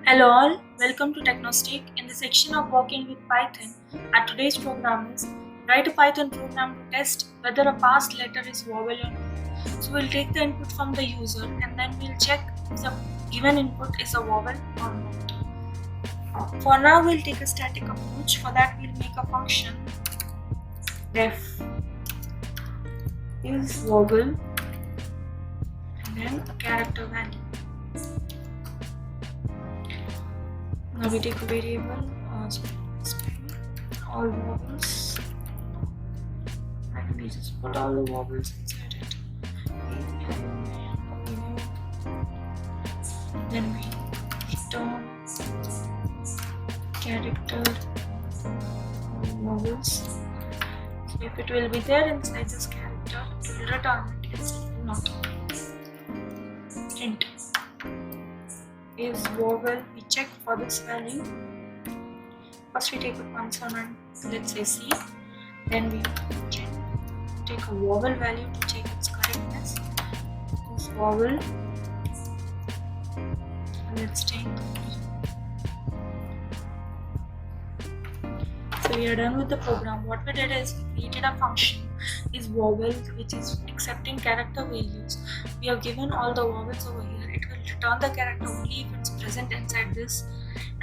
Hello all, welcome to TECHNO. In the section of working with Python, our today's program is write a Python program to test whether a past letter is vowel or not. So we'll take the input from the user and then we'll check if the given input is a vowel or not. For now, we'll take a static approach. For that, we'll make a function ref is vowel and then a character value. Now we take a variable all vowels and we just put all the vowels inside it. Then we return character vowels. So if it will be there inside this character, it will return it, else it will not. Int is vowel. We check for this value. First we take a consonant, let's say C, then we take a vowel value to check its correctness. This vowel, let's take E. So we are done with the program. What we did is we created a function is vowel which is accepting character values. We have given all the vowels over here. It will return the character only if it's present inside this,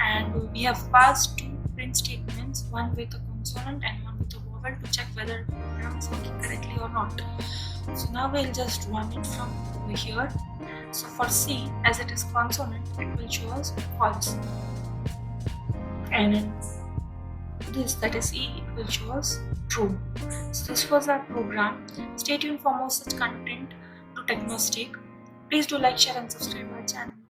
and we have passed two print statements, one with a consonant and one with a vowel, to check whether the program is working correctly or not. So now we'll just run it from over here. So for C, as it is consonant, it will show us false, and in this, that is E, it will show us true. So this was our program. Stay tuned for more such content to TECHNO. Please do like, share and subscribe our channel.